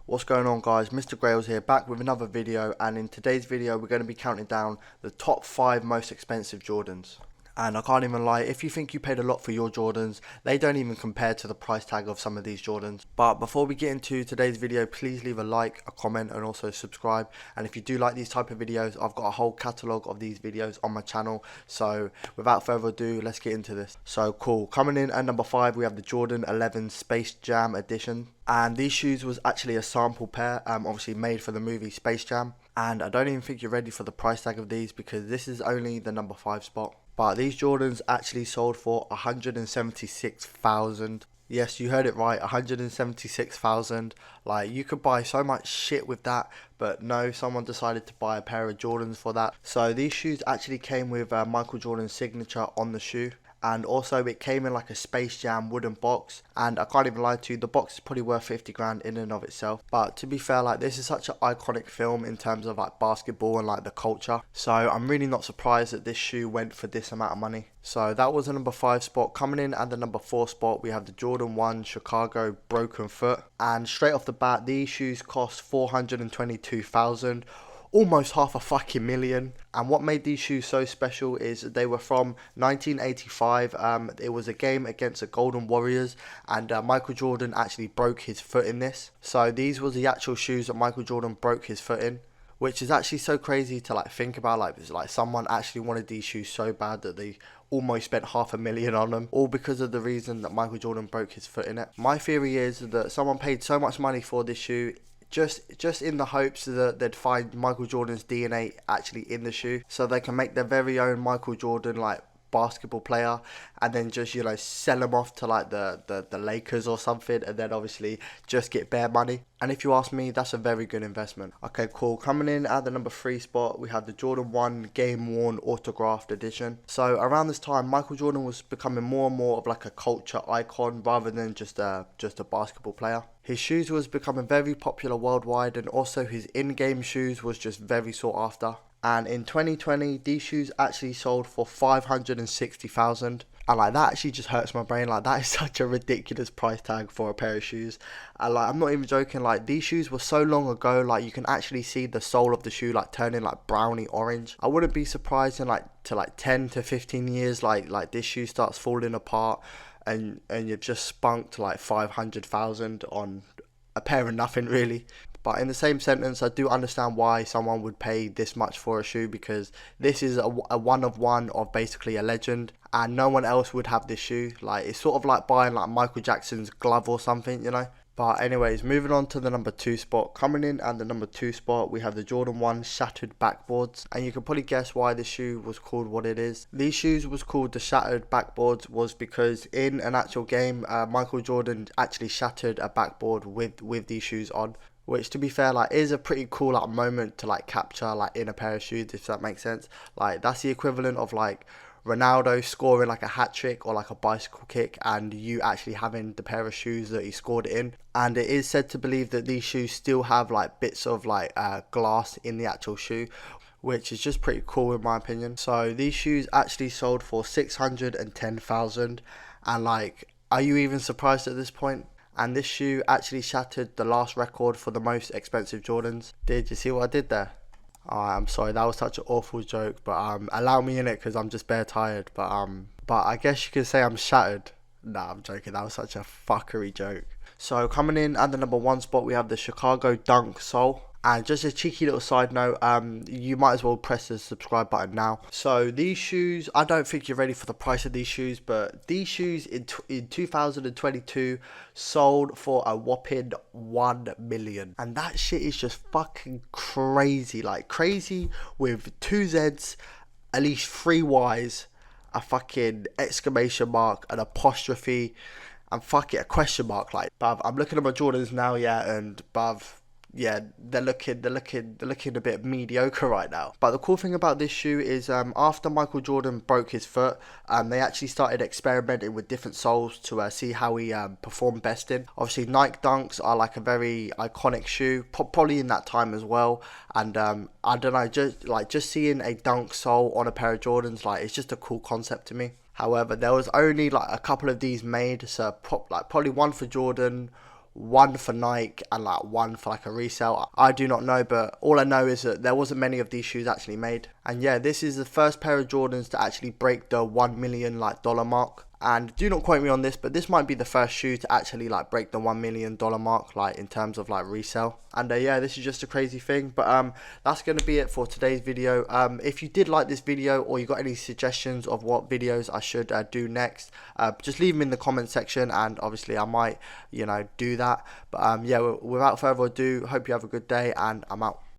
What's going on, guys? Mr. Grails here, back with another video, and in today's video we're going to be counting down the top 5 most expensive Jordans. And I can't even lie, if you think you paid a lot for your Jordans, they don't even compare to the price tag of some of these Jordans. But before we get into today's video, please leave a like, a comment, and also subscribe. And if you do like these type of videos, I've got a whole catalogue of these videos on my channel. So without further ado, let's get into this. So cool, coming in at number 5 we have the Jordan 11 Space Jam edition. And these shoes was actually a sample pair, obviously made for the movie Space Jam. And I don't even think you're ready for the price tag of these, because this is only the number 5 spot. But these Jordans actually sold for 176,000. Yes, you heard it right, 176,000. Like, you could buy so much shit with that, but no, someone decided to buy a pair of Jordans for that. So these shoes actually came with Michael Jordan's signature on the shoe. And also it came in like a Space Jam wooden box, and I can't even lie to you, the box is probably worth 50 grand in and of itself. But to be fair, like, this is such an iconic film in terms of like basketball and like the culture, so I'm really not surprised that this shoe went for this amount of money. So that was the number 5 spot. Coming in at the number 4 spot we have the Jordan 1 Chicago Broken Foot, and straight off the bat these shoes cost 422,000, almost half a fucking million. And what made these shoes so special is they were from 1985. It was a game against the Golden Warriors, and Michael Jordan actually broke his foot in this. So these were the actual shoes that Michael Jordan broke his foot in, which is actually so crazy to like think about. Like someone actually wanted these shoes so bad that they almost spent $500,000 on them, all because of the reason that Michael Jordan broke his foot in it. My theory is that someone paid so much money for this shoe just in the hopes that they'd find Michael Jordan's DNA actually in the shoe, so they can make their very own Michael Jordan like basketball player, and then just, you know, sell them off to like the Lakers or something, and then obviously just get bare money. And if you ask me, that's a very good investment. Okay, cool. Coming in at the number 3 spot we have the Jordan 1 Game Worn Autographed Edition. So around this time Michael Jordan was becoming more and more of like a culture icon rather than just a basketball player. His shoes was becoming very popular worldwide, and also his in-game shoes was just very sought after. And in 2020 these shoes actually sold for 560,000, and like that actually just hurts my brain. Like, that is such a ridiculous price tag for a pair of shoes. And like, I'm not even joking, like these shoes were so long ago, like you can actually see the sole of the shoe like turning like browny orange. I wouldn't be surprised in like 10 to 15 years like this shoe starts falling apart, and you've just spunked like 500,000 on a pair of nothing really. But in the same sentence, I do understand why someone would pay this much for a shoe, because this is a one of one of basically a legend, and no one else would have this shoe. Like, it's sort of like buying like Michael Jackson's glove or something, you know. But anyways, moving on to the number 2 spot. Coming in at the number 2 spot we have the Jordan 1 Shattered Backboards, and you can probably guess why this shoe was called what it is. These shoes was called the Shattered Backboards was because in an actual game Michael Jordan actually shattered a backboard with these shoes on, which, to be fair, like, is a pretty cool like moment to like capture like in a pair of shoes, if that makes sense. Like, that's the equivalent of like Ronaldo scoring like a hat trick or like a bicycle kick, and you actually having the pair of shoes that he scored it in. And it is said to believe that these shoes still have like bits of like glass in the actual shoe, which is just pretty cool in my opinion. So these shoes actually sold for 610,000, and like, are you even surprised at this point? And this shoe actually shattered the last record for the most expensive Jordans. Did you see what I did there? I'm sorry, that was such an awful joke, but allow me in it because I'm just bare tired. But I guess you could say I'm shattered. Nah, I'm joking. That was such a fuckery joke. So coming in at the number 1 spot we have the Chicago Dunk Sole. And just a cheeky little side note, you might as well press the subscribe button now. So these shoes, I don't think you're ready for the price of these shoes, but these shoes in 2022 sold for a whopping 1 million. And that shit is just fucking crazy. Like, crazy with 2 Z's, at least 3 Y's, a fucking exclamation mark, an apostrophe, and fuck it, a question mark. Like, bruv, I'm looking at my Jordans now, yeah, and bruv, yeah, they're looking a bit mediocre right now. But the cool thing about this shoe is after Michael Jordan broke his foot, they actually started experimenting with different soles to see how he performed best in. Obviously Nike Dunks are like a very iconic shoe, probably in that time as well. And I don't know, just seeing a dunk sole on a pair of Jordans, like, it's just a cool concept to me. However, there was only like a couple of these made, so probably one for Jordan, one for Nike and like one for like a resale. I do not know, but all I know is that there wasn't many of these shoes actually made. And yeah, this is the first pair of Jordans to actually break the $1 million like dollar mark. And do not quote me on this, but this might be the first shoe to actually like break the $1 million mark, like in terms of like resale. And yeah, this is just a crazy thing. But that's going to be it for today's video. If you did like this video, or you got any suggestions of what videos I should do next, just leave them in the comment section, and obviously I might, do that. But yeah, without further ado, hope you have a good day, and I'm out.